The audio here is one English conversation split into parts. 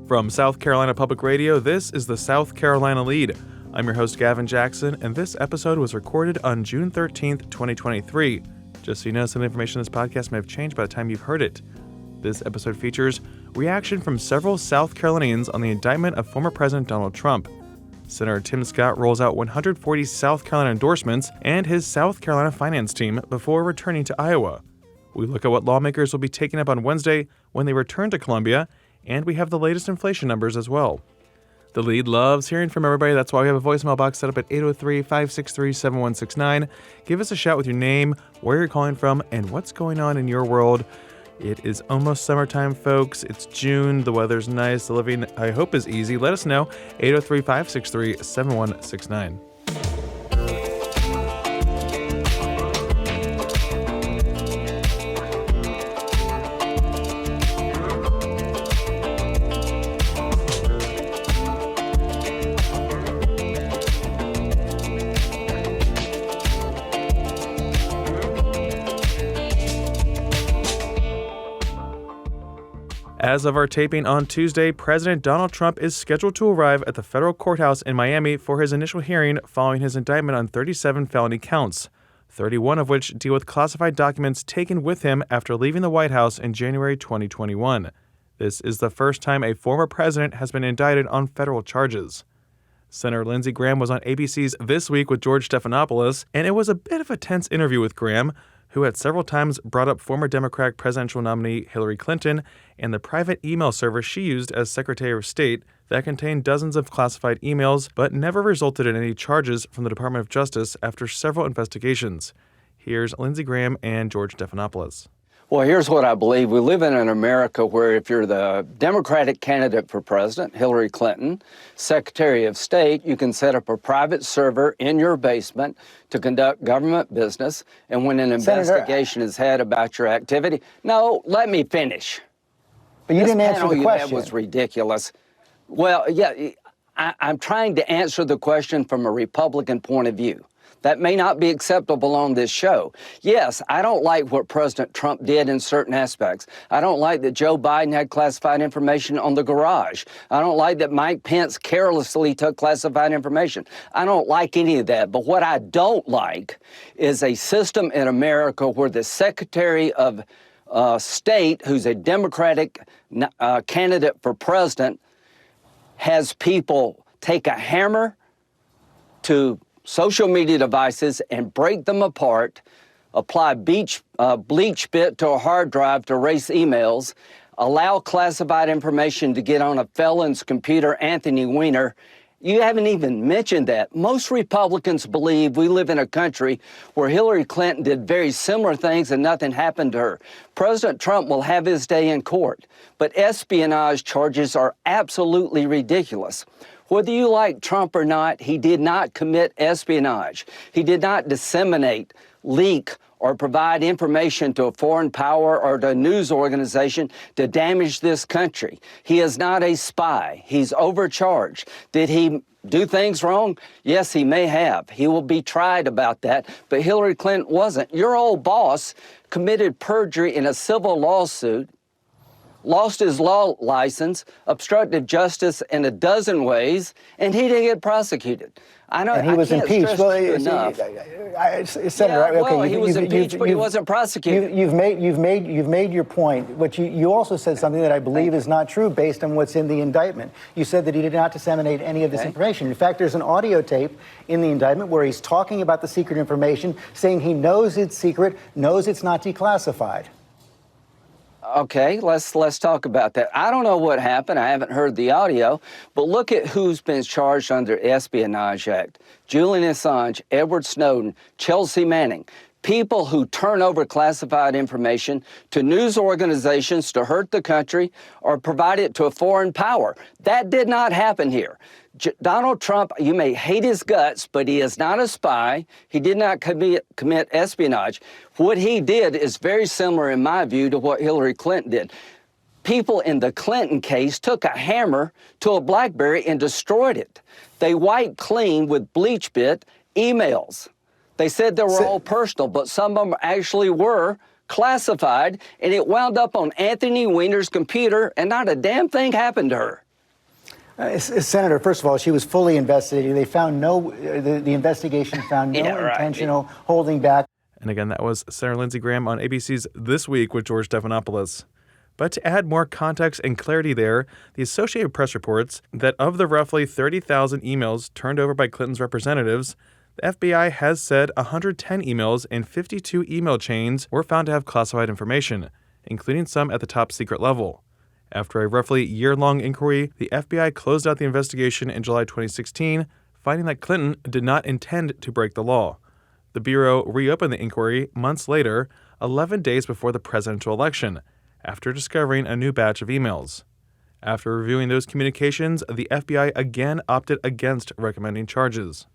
From South Carolina Public Radio, this is the South Carolina Lead. I'm your host, Gavin Jackson, and this episode was recorded on June 13th, 2023. Just so you know, some information in this podcast may have changed by the time you've heard it. This episode features reaction from several South Carolinians on the indictment of former President Donald Trump. Senator Tim Scott rolls out 140 South Carolina endorsements and his South Carolina finance team before returning to Iowa. We look at what lawmakers will be taking up on Wednesday when they return to Columbia, and we have the latest inflation numbers as well. The Lead loves hearing from everybody. That's why we have a voicemail box set up at 803-563-7169. Give us a shout with your name, where you're calling from, and what's going on in your world. It is almost summertime, folks. It's June. The weather's nice. The living, I hope, is easy. Let us know. 803-563-7169. As of our taping on Tuesday, President Donald Trump is scheduled to arrive at the federal courthouse in Miami for his initial hearing following his indictment on 37 felony counts, 31 of which deal with classified documents taken with him after leaving the White House in January 2021. This is the first time a former president has been indicted on federal charges. Senator Lindsey Graham was on ABC's This Week with George Stephanopoulos, and it was a bit of a tense interview with Graham, who had several times brought up former Democratic presidential nominee Hillary Clinton and the private email server she used as Secretary of State that contained dozens of classified emails but never resulted in any charges from the Department of Justice after several investigations. Here's Lindsey Graham and George Stephanopoulos. Well, here's what I believe. We live in an America where if you're the Democratic candidate for president, Hillary Clinton, Secretary of State, you can set up a private server in your basement to conduct government business. And when an investigation is had about your activity, no, let me finish. But you didn't answer the question. That was ridiculous. Well, yeah, I'm trying to answer the question from a Republican point of view. That may not be acceptable on this show. Yes, I don't like what President Trump did in certain aspects. I don't like that Joe Biden had classified information on the garage. I don't like that Mike Pence carelessly took classified information. I don't like any of that. But what I don't like is a system in America where the Secretary of State, who's a Democratic candidate for president, has people take a hammer to social media devices and break them apart, apply bleach bit to a hard drive to erase emails, allow classified information to get on a felon's computer, Anthony Weiner. You haven't even mentioned that. Most Republicans believe we live in a country where Hillary Clinton did very similar things and nothing happened to her. President Trump will have his day in court, but espionage charges are absolutely ridiculous. Whether you like Trump or not, he did not commit espionage. He did not disseminate, leak, or provide information to a foreign power or to a news organization to damage this country. He is not a spy. He's overcharged. Did he do things wrong? Yes, he may have. He will be tried about that, but Hillary Clinton wasn't. Your old boss committed perjury in a civil lawsuit, lost his law license, obstructed justice in a dozen ways, and he didn't get prosecuted. I know. And he was impeached. Well, Senator, he was impeached, but he wasn't prosecuted. You've made your point. But you also said something that I believe is not true based on what's in the indictment. You said that he did not disseminate any of this information. In fact, there's an audio tape in the indictment where he's talking about the secret information, saying he knows it's secret, knows it's not declassified. Okay, let's talk about that. I don't know what happened. I haven't heard the audio, but look at who's been charged under Espionage Act. Julian Assange, Edward Snowden, Chelsea Manning. People who turn over classified information to news organizations to hurt the country or provide it to a foreign power. That did not happen here. Donald Trump, you may hate his guts, but he is not a spy. He did not commit espionage. What he did is very similar, in my view, to what Hillary Clinton did. People in the Clinton case took a hammer to a BlackBerry and destroyed it. They wiped clean with bleach bit emails. They said they were all personal, but some of them actually were classified, and it wound up on Anthony Weiner's computer, and not a damn thing happened to her. Senator, first of all, she was fully investigated. They found the investigation found no intentional holding back. And again, that was Senator Lindsey Graham on ABC's This Week with George Stephanopoulos. But to add more context and clarity there, the Associated Press reports that of the roughly 30,000 emails turned over by Clinton's representatives, the FBI has said 110 emails and 52 email chains were found to have classified information, including some at the top secret level. After a roughly year-long inquiry, the FBI closed out the investigation in July 2016, finding that Clinton did not intend to break the law. The Bureau reopened the inquiry months later, 11 days before the presidential election, after discovering a new batch of emails. After reviewing those communications, the FBI again opted against recommending charges.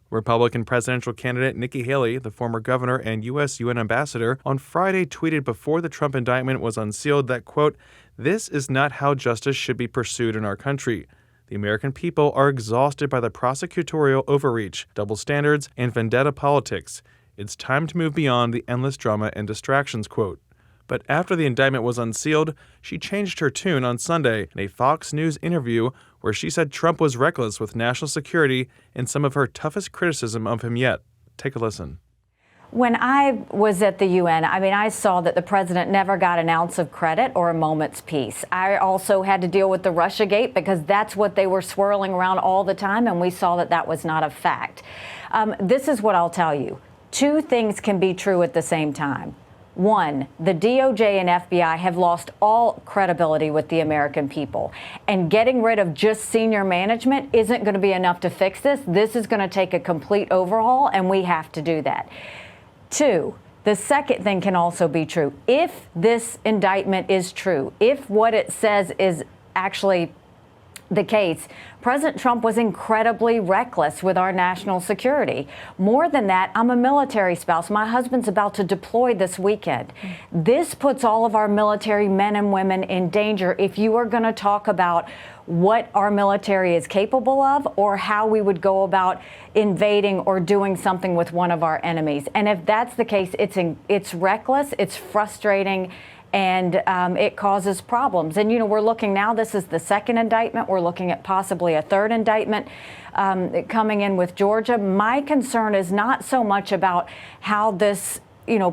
Republican presidential candidate Nikki Haley, the former governor and U.S. UN ambassador, on Friday tweeted before the Trump indictment was unsealed that, quote, "This is not how justice should be pursued in our country. The American people are exhausted by the prosecutorial overreach, double standards, and vendetta politics. It's time to move beyond the endless drama and distractions," quote. But after the indictment was unsealed, she changed her tune on Sunday in a Fox News interview where she said Trump was reckless with national security in some of her toughest criticism of him yet. Take a listen. When I was at the UN, I saw that the president never got an ounce of credit or a moment's peace. I also had to deal with the Russiagate because that's what they were swirling around all the time, and we saw that that was not a fact. This is what I'll tell you. Two things can be true at the same time. One, the DOJ and FBI have lost all credibility with the American people, and getting rid of just senior management isn't going to be enough to fix this. This is going to take a complete overhaul, and we have to do that. Two, the second thing can also be true. If this indictment is true, if what it says is actually the case, President Trump was incredibly reckless with our national security. More than that, I'm a military spouse. My husband's about to deploy this weekend. This puts all of our military men and women in danger if you are going to talk about what our military is capable of or how we would go about invading or doing something with one of our enemies. And if that's the case, it's reckless, it's frustrating, and it causes problems. And, we're looking now, this is the second indictment. We're looking at possibly a third indictment coming in with Georgia. My concern is not so much about how this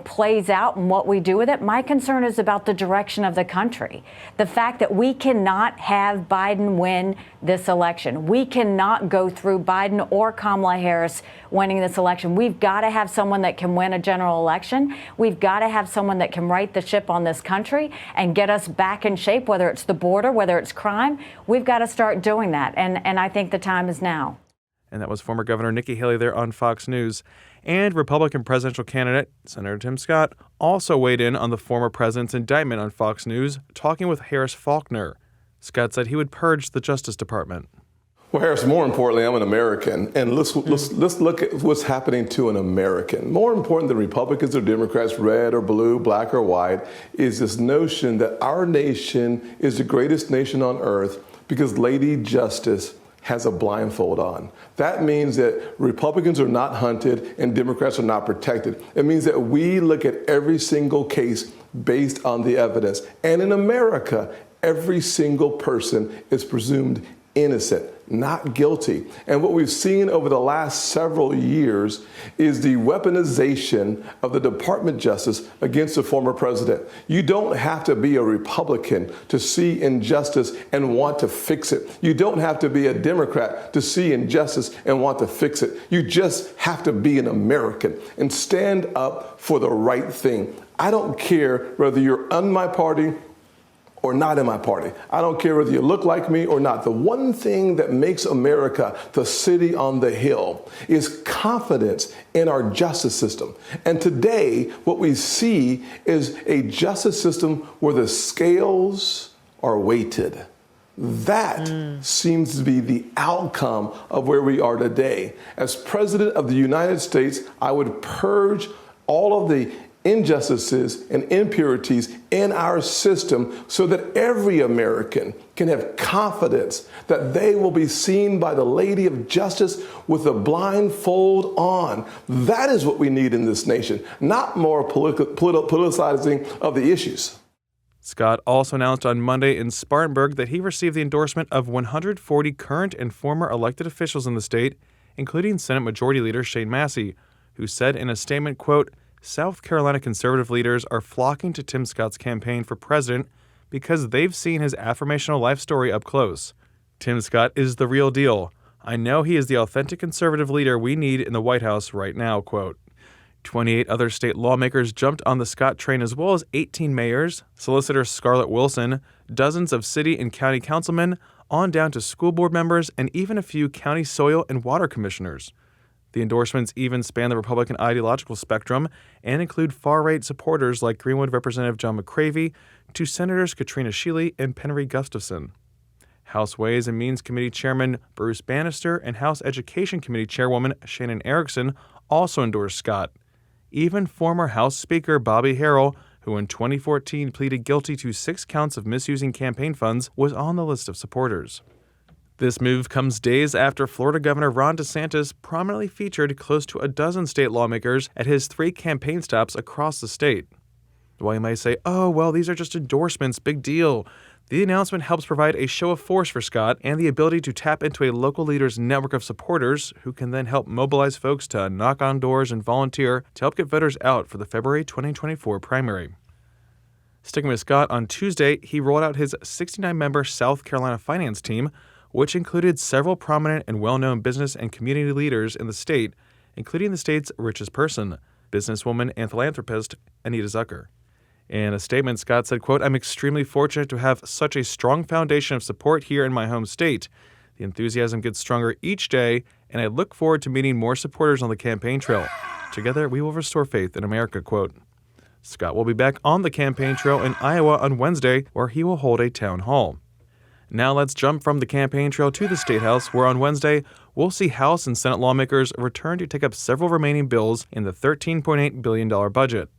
plays out and what we do with it. My concern is about the direction of the country. The fact that we cannot have Biden win this election. We cannot go through Biden or Kamala Harris winning this election. We've got to have someone that can win a general election. We've got to have someone that can right the ship on this country and get us back in shape, whether it's the border, whether it's crime. We've got to start doing that. And I think the time is now. And that was former Governor Nikki Haley there on Fox News. And Republican presidential candidate Senator Tim Scott also weighed in on the former president's indictment on Fox News, talking with Harris Faulkner. Scott said he would purge the Justice Department. Well, Harris, more importantly, I'm an American, and let's look at what's happening to an American. More important than Republicans or Democrats, red or blue, black or white, is this notion that our nation is the greatest nation on earth because Lady Justice has a blindfold on. That means that Republicans are not hunted and Democrats are not protected. It means that we look at every single case based on the evidence. And in America, every single person is presumed innocent, not guilty. And what we've seen over the last several years is the weaponization of the Department of Justice against the former president. You don't have to be a Republican to see injustice and want to fix it. You don't have to be a Democrat to see injustice and want to fix it. You just have to be an American and stand up for the right thing. I don't care whether you're on my party or not in my party. I don't care whether you look like me or not. The one thing that makes America the city on the hill is confidence in our justice system. And today, what we see is a justice system where the scales are weighted. That seems to be the outcome of where we are today. As President of the United States, I would purge all of the injustices and impurities in our system so that every American can have confidence that they will be seen by the Lady of Justice with a blindfold on. That is what we need in this nation, not more politicizing of the issues. Scott also announced on Monday in Spartanburg that he received the endorsement of 140 current and former elected officials in the state, including Senate Majority Leader Shane Massey, who said in a statement, quote, South Carolina conservative leaders are flocking to Tim Scott's campaign for president because they've seen his affirmational life story up close. Tim Scott is the real deal. I know he is the authentic conservative leader we need in the White House right now, quote. 28 other state lawmakers jumped on the Scott train, as well as 18 mayors, Solicitor Scarlett Wilson, dozens of city and county councilmen, on down to school board members, and even a few county soil and water commissioners. The endorsements even span the Republican ideological spectrum and include far-right supporters like Greenwood Representative John McCravey to Senators Katrina Shealy and Penry Gustafson. House Ways and Means Committee Chairman Bruce Bannister and House Education Committee Chairwoman Shannon Erickson also endorsed Scott. Even former House Speaker Bobby Harrell, who in 2014 pleaded guilty to 6 counts of misusing campaign funds, was on the list of supporters. This move comes days after Florida Governor Ron DeSantis prominently featured close to a dozen state lawmakers at his 3 campaign stops across the state. While you might say, oh, well, these are just endorsements, big deal. The announcement helps provide a show of force for Scott and the ability to tap into a local leader's network of supporters who can then help mobilize folks to knock on doors and volunteer to help get voters out for the February 2024 primary. Sticking with Scott, on Tuesday, he rolled out his 69-member South Carolina finance team, which included several prominent and well-known business and community leaders in the state, including the state's richest person, businesswoman and philanthropist Anita Zucker. In a statement, Scott said, quote, I'm extremely fortunate to have such a strong foundation of support here in my home state. The enthusiasm gets stronger each day, and I look forward to meeting more supporters on the campaign trail. Together, we will restore faith in America, quote. Scott will be back on the campaign trail in Iowa on Wednesday, where he will hold a town hall. Now let's jump from the campaign trail to the State House, where on Wednesday, we'll see House and Senate lawmakers return to take up several remaining bills in the $13.8 billion budget.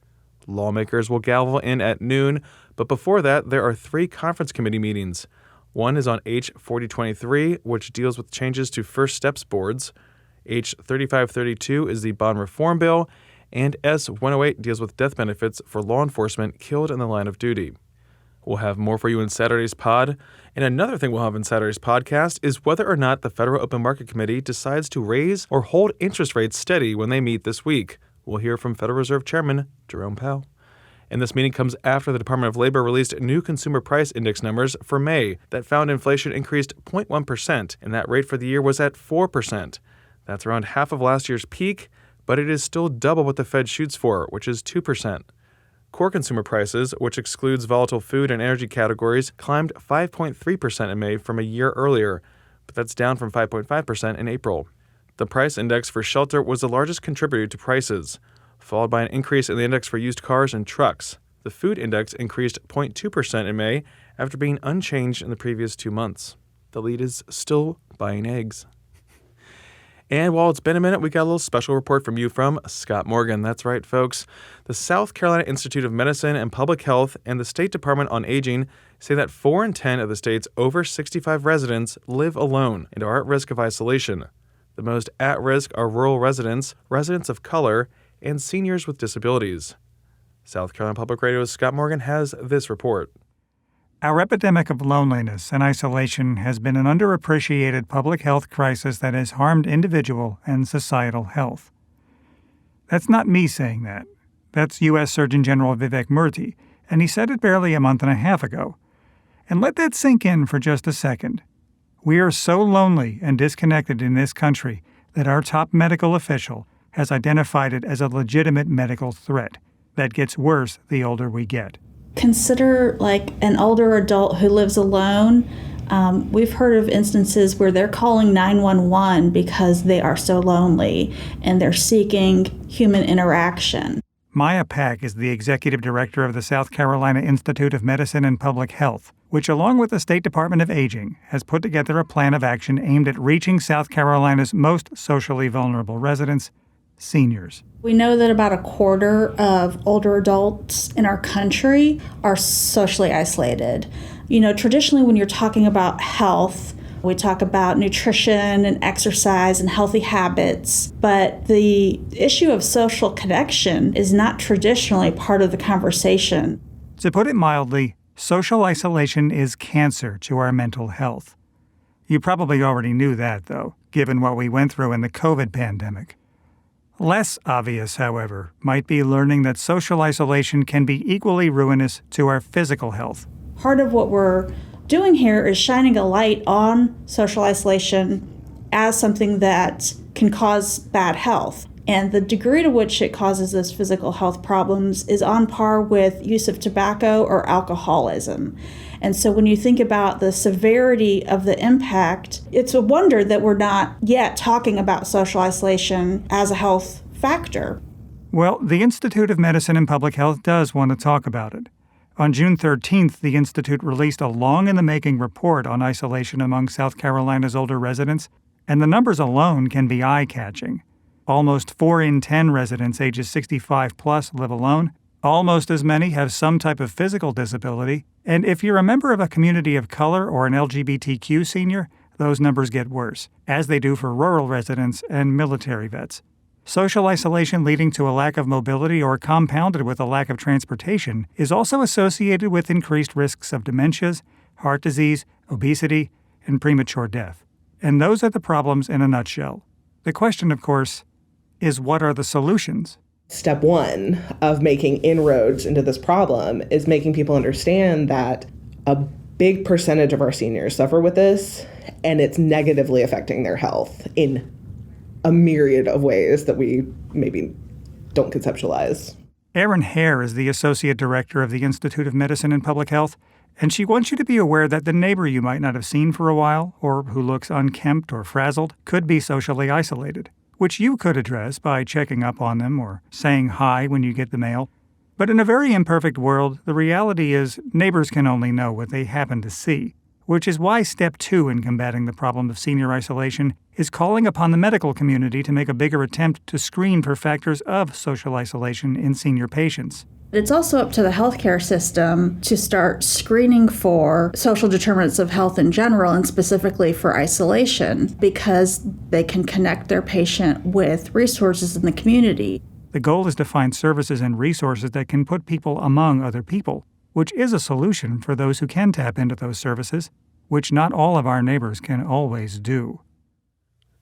Lawmakers will gavel in at noon, but before that, there are 3 conference committee meetings. One is on H 4023, which deals with changes to First Steps boards. H 3532 is the bond reform bill, and S 108 deals with death benefits for law enforcement killed in the line of duty. We'll have more for you in Saturday's pod. And another thing we'll have in Saturday's podcast is whether or not the Federal Open Market Committee decides to raise or hold interest rates steady when they meet this week. We'll hear from Federal Reserve Chairman Jerome Powell. And this meeting comes after the Department of Labor released new consumer price index numbers for May that found inflation increased 0.1%, and that rate for the year was at 4%. That's around half of last year's peak, but it is still double what the Fed shoots for, which is 2%. Core consumer prices, which excludes volatile food and energy categories, climbed 5.3% in May from a year earlier, but that's down from 5.5% in April. The price index for shelter was the largest contributor to prices, followed by an increase in the index for used cars and trucks. The food index increased 0.2% in May after being unchanged in the previous 2 months. The lead is still buying eggs. And while it's been a minute, we got a little special report from you from Scott Morgan. That's right, folks. The South Carolina Institute of Medicine and Public Health and the State Department on Aging say that 4 in 10 of the state's over 65 residents live alone and are at risk of isolation. The most at risk are rural residents, residents of color, and seniors with disabilities. South Carolina Public Radio's Scott Morgan has this report. Our epidemic of loneliness and isolation has been an underappreciated public health crisis that has harmed individual and societal health. That's not me saying that. That's U.S. Surgeon General Vivek Murthy, and he said it barely a month and a half ago. And let that sink in for just a second. We are so lonely and disconnected in this country that our top medical official has identified it as a legitimate medical threat that gets worse the older we get. Consider like an older adult who lives alone. We've heard of instances where they're calling 911 because they are so lonely and they're seeking human interaction. Maya Pack is the executive director of the South Carolina Institute of Medicine and Public Health, which, along with the State Department of Aging, has put together a plan of action aimed at reaching South Carolina's most socially vulnerable residents, seniors. We know that about a quarter of older adults in our country are socially isolated. You know, traditionally when you're talking about health, we talk about nutrition and exercise and healthy habits, but the issue of social connection is not traditionally part of the conversation. To put it mildly, Social isolation is cancer to our mental health. You probably already knew that, though, given what we went through in the COVID pandemic. Less obvious, however, might be learning that social isolation can be equally ruinous to our physical health. Part of what we're doing here is shining a light on social isolation as something that can cause bad health. And the degree to which it causes those physical health problems is on par with use of tobacco or alcoholism. And so when you think about the severity of the impact, it's a wonder that we're not yet talking about social isolation as a health factor. Well, the Institute of Medicine and Public Health does want to talk about it. On June 13th, the Institute released a long-in-the-making report on isolation among South Carolina's older residents, and the numbers alone can be eye-catching. Almost 4 in 10 residents ages 65 plus live alone. Almost as many have some type of physical disability. And if you're a member of a community of color or an LGBTQ senior, those numbers get worse, as they do for rural residents and military vets. Social isolation leading to a lack of mobility or compounded with a lack of transportation is also associated with increased risks of dementias, heart disease, obesity, and premature death. And those are the problems in a nutshell. The question, of course, is what are the solutions? Step one of making inroads into this problem is making people understand that a big percentage of our seniors suffer with this, and it's negatively affecting their health in a myriad of ways that we maybe don't conceptualize. Erin Hare is the Associate Director of the Institute of Medicine and Public Health, and she wants you to be aware that the neighbor you might not have seen for a while, or who looks unkempt or frazzled, could be socially isolated, which you could address by checking up on them or saying hi when you get the mail. But in a very imperfect world, the reality is neighbors can only know what they happen to see, which is why step 2 in combating the problem of senior isolation is calling upon the medical community to make a bigger attempt to screen for factors of social isolation in senior patients. It's also up to the healthcare system to start screening for social determinants of health in general and specifically for isolation because they can connect their patient with resources in the community. The goal is to find services and resources that can put people among other people, which is a solution for those who can tap into those services, which not all of our neighbors can always do.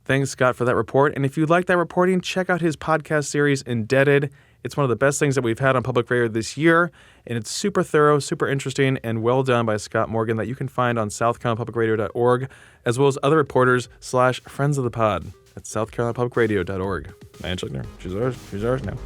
Thanks, Scott, for that report. And if you like that reporting, check out his podcast series, Indebted. It's one of the best things that we've had on public radio this year, and it's super thorough, super interesting, and well done by Scott Morgan that you can find on southcarolinapublicradio.org, as well as other reporters / friends of the pod at southcarolinapublicradio.org. Angela, she's ours now.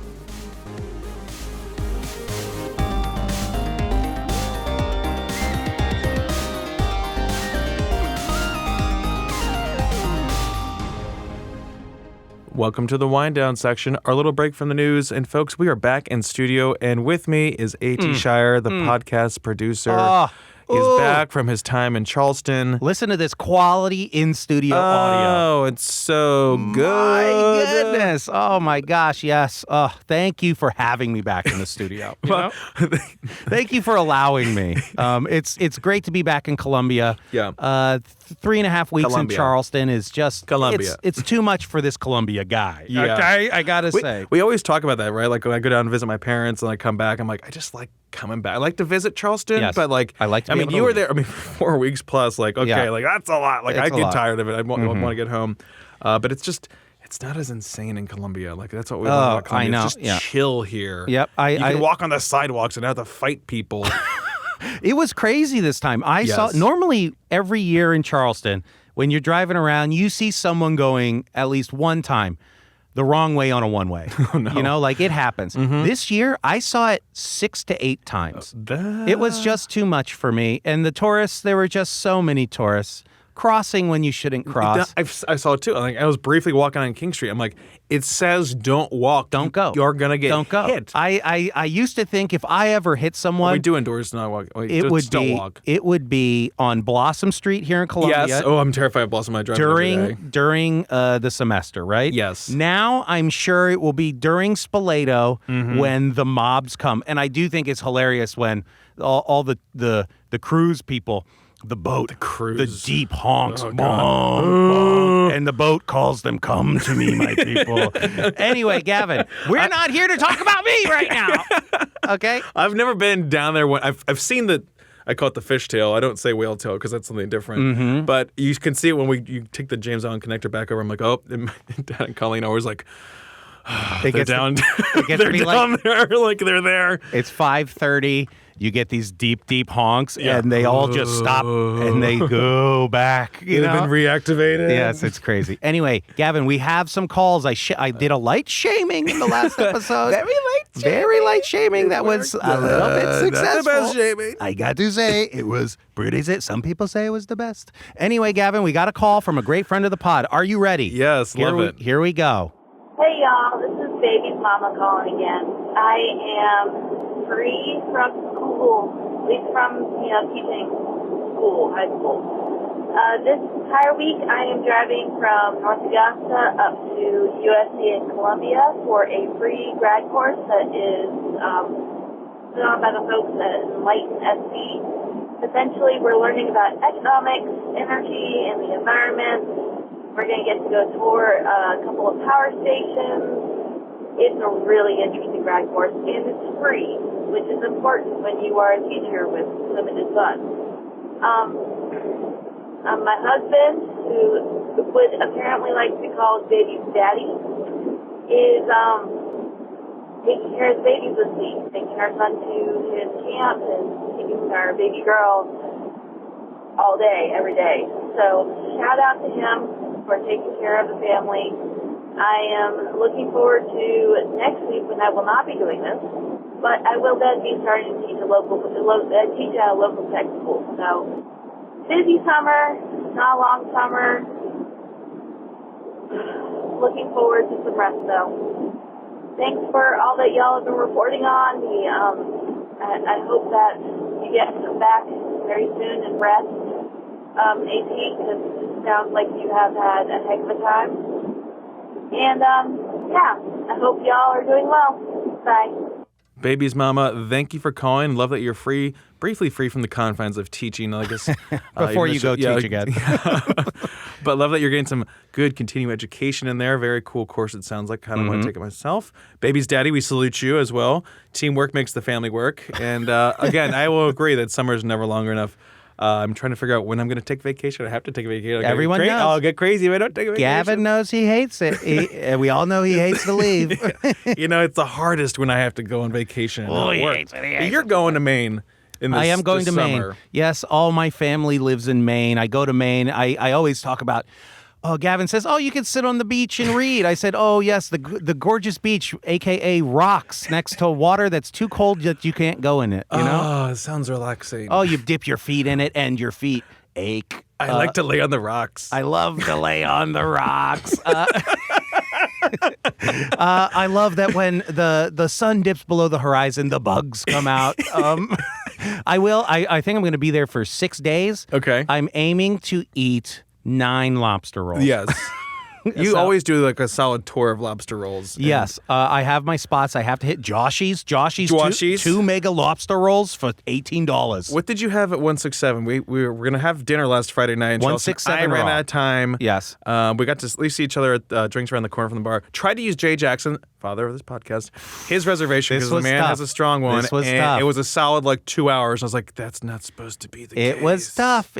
Welcome to the wind down section, our little break from the news. And folks, we are back in studio, and with me is A.T. Shire, the podcast producer. He's back from his time in Charleston. Listen to this quality in-studio audio. Oh, it's so good. My goodness. Oh, my gosh, yes. Thank you for having me back in the studio. Thank you for allowing me. It's great to be back in Columbia. Yeah. 3.5 weeks in Charleston is just Columbia. It's too much for this Columbia guy. Yeah. Okay, I gotta say. We always talk about that, right? Like when I go down and visit my parents and I come back, I'm like, I just like coming back. I like to visit Charleston, Yes. but like, I like to be able to you were leave. there, 4 weeks plus, like, okay, Yeah. like that's a lot. Like It's I a get lot. tired of it. I want to get home. But it's just, it's not as insane in Columbia. Like that's what we love about Columbia. I know. It's just chill here. Yep. You can walk on the sidewalks and not have to fight people. It was crazy this time. I saw, normally every year in Charleston, when you're driving around, you see someone going at least one time the wrong way on a one-way. Oh, no. You know, like it happens. Mm-hmm. This year, I saw it 6 to 8 times. It was just too much for me. And the tourists, there were just so many tourists crossing when you shouldn't cross. I saw it too. Like I was briefly walking on King Street. I'm like, it says don't walk. Don't go. You're gonna get hit. I used to think if I ever hit someone, we do endorse not walk. Don't walk. It would be on Blossom Street here in Columbia. Yes. Oh, I'm terrified of Blossom. I drive every day. During the semester, right? Yes. Now I'm sure it will be during Spoleto when the mobs come, and I do think it's hilarious when all the cruise people. The boat, the deep honks, bong, and the boat calls them, "Come to me, my people." Anyway, Gavin, we're not here to talk about me right now. Okay? I've never been down there. I've seen the I call it the fishtail. I don't say whale tail because that's something different. Mm-hmm. But you can see it when you take the James Allen connector back over. I'm like, oh, and Dad and Colleen are always like, they're down. They're down there, like they're there. It's 5:30. You get these deep, deep honks, and they all just stop and they go back. They've been reactivated. Yes, it's crazy. Anyway, Gavin, we have some calls. I did a light shaming in the last episode. Very light shaming. That was a little bit successful. Not the best shaming. I got to say, it was pretty. Some people say it was the best. Anyway, Gavin, we got a call from a great friend of the pod. Are you ready? Yes, love it. Here we go. Hey, y'all. This is Baby's mama calling again. I am free from school, at least from, teaching school, high school. This entire week, I am driving from North Augusta up to USC in Columbia for a free grad course that is put on by the folks at Enlighten SC. Essentially, we're learning about economics, energy, and the environment. We're going to get to go tour a couple of power stations. It's a really interesting grad course, and it's free, which is important when you are a teacher with limited funds. My husband, who would apparently like to be called Baby's daddy, is taking care of the babies this week, taking our son to his camp and taking our baby girl all day, every day. So shout out to him for taking care of the family. I am looking forward to next week when I will not be doing this, but I will then be starting to teach at a local tech school. So busy summer, not a long summer. Looking forward to some rest though. Thanks for all that y'all have been reporting on me. I hope that you get to come back very soon and rest. AT, because it sounds like you have had a heck of a time. And, I hope y'all are doing well. Bye. Baby's mama, thank you for calling. Love that you're briefly free from the confines of teaching. I guess before you go teach again. But love that you're getting some good continuing education in there. Very cool course, it sounds like. Kind of want to take it myself. Baby's daddy, we salute you as well. Teamwork makes the family work. And again, I will agree that summer is never longer enough. I'm trying to figure out when I'm going to take vacation. I have to take a vacation. Everyone knows. I'll get crazy if I don't take a vacation. Gavin knows he hates it. We all know he hates to leave. It's the hardest when I have to go on vacation. He hates it. You're going to Maine. I am going to Maine. Summer. Yes, all my family lives in Maine. I go to Maine. I always talk about, Gavin says, you can sit on the beach and read. I said, yes, the gorgeous beach, a.k.a. rocks next to water that's too cold that you can't go in it, you know? Oh, it sounds relaxing. You dip your feet in it and your feet ache. I like to lay on the rocks. I love to lay on the rocks. I love that when the sun dips below the horizon, the bugs come out. I think I'm going to be there for 6 days. Okay. I'm aiming to eat 9 lobster rolls. Yes. You always do like a solid tour of lobster rolls. Yes. I have my spots. I have to hit Joshy's. Two mega lobster rolls for $18. What did you have at 167? We were going to have dinner last Friday night in Charleston. 167 I ran raw. out of time. Yes. We got to at least see each other at drinks around the corner from the bar. Tried to use Jay Jackson, father of this podcast, his reservation because the man has a strong one. This was and tough. It was a solid 2 hours. I was like, that's not supposed to be the case. It was tough.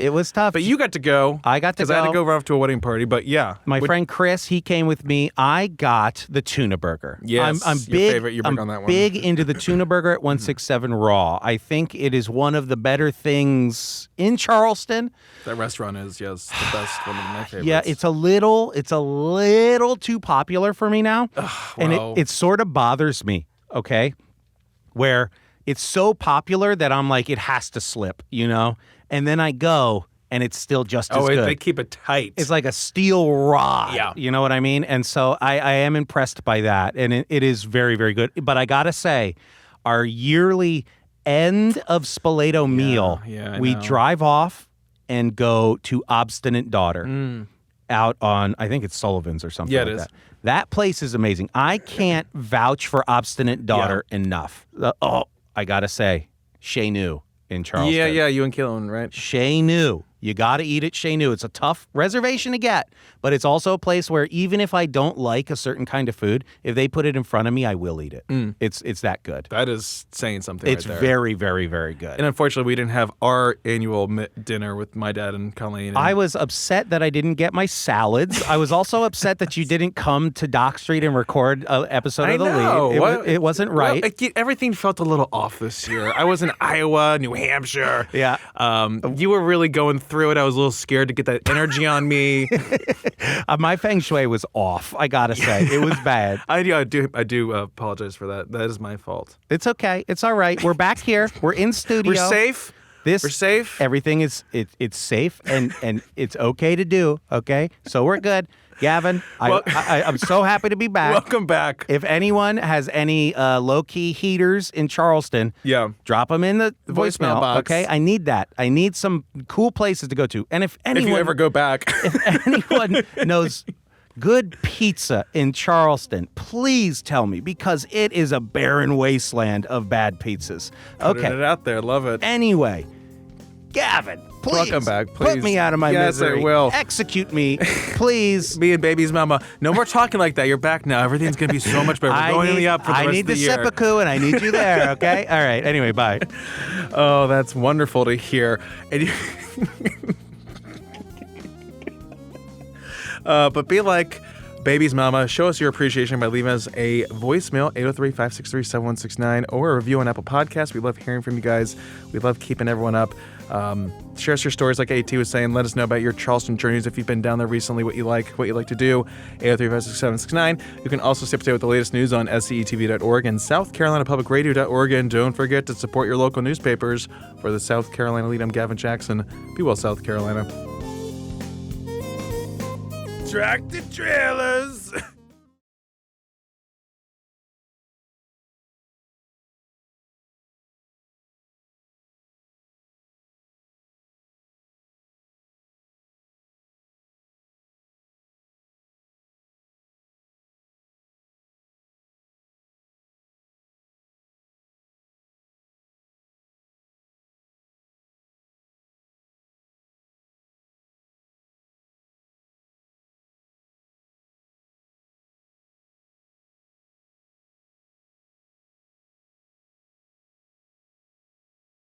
But you got to go. I got to go. Because I had to go off to a wedding party. But yeah. My friend Chris, he came with me. I got the tuna burger. Yes, I'm your big. favorite. You're big on that one. Big into the tuna burger at 167 Raw. I think it is one of the better things in Charleston. That restaurant is, yes, the best, one of my favorites. Yeah, it's a little too popular for me now, and it sort of bothers me. Okay, where it's so popular that I'm like, it has to slip, and then I go. And it's still just as good. They keep it tight. It's like a steel rod. Yeah. You know what I mean? And so I am impressed by that. And it is very, very good. But I got to say, our yearly end of Spoleto meal, we drive off and go to Obstinate Daughter out on, I think it's Sullivan's or something like that. That place is amazing. I can't vouch for Obstinate Daughter enough. I got to say, Chez Nous in Charleston. Yeah, you and Keelan, right? Chez Nous. You got to eat at Chez Nu. It's a tough reservation to get, but it's also a place where even if I don't like a certain kind of food, if they put it in front of me, I will eat it. It's that good. That is saying something It's right there. very, very, very good. And unfortunately, we didn't have our annual dinner with my dad and Colleen. I was upset that I didn't get my salads. I was also upset that you didn't come to Dock Street and record an episode of The Lead. It wasn't right. Well, everything felt a little off this year. I was in Iowa, New Hampshire. Yeah. You were really going through it. I was a little scared to get that energy on me. My feng shui was off, I gotta say. It was bad. I do apologize for that. That is my fault. It's okay. It's all right. We're back here. We're in studio. We're safe. We're safe. Everything is it's safe and it's okay to do. Okay, so we're good. Gavin, I'm so happy to be back. Welcome back. If anyone has any low-key heaters in Charleston, drop them in the voicemail box. Okay, I need that. I need some cool places to go to. And if you ever go back, if anyone knows good pizza in Charleston, please tell me, because it is a barren wasteland of bad pizzas. Okay, put it out there. Love it. Anyway, Gavin, please. Welcome back. Please. Put me out of my misery. Yes, I will. Execute me, please. Me and baby's mama. No more talking like that. You're back now. Everything's going to be so much better. We're going in the up for the rest of the year. I need the seppuku, and I need you there, okay? All right. Anyway, bye. Oh, that's wonderful to hear. And but be like baby's mama. Show us your appreciation by leaving us a voicemail, 803-563-7169, or a review on Apple Podcasts. We love hearing from you guys. We love keeping everyone up. Share us your stories, like AT was saying. Let us know about your Charleston journeys if you've been down there recently, what you like to do. 803-567-69. You can also stay up to date with the latest news on scetv.org and southcarolinapublicradio.org. And don't forget to support your local newspapers. For the South Carolina Lead, I'm Gavin Jackson. Be well, South Carolina. Tractor trailers.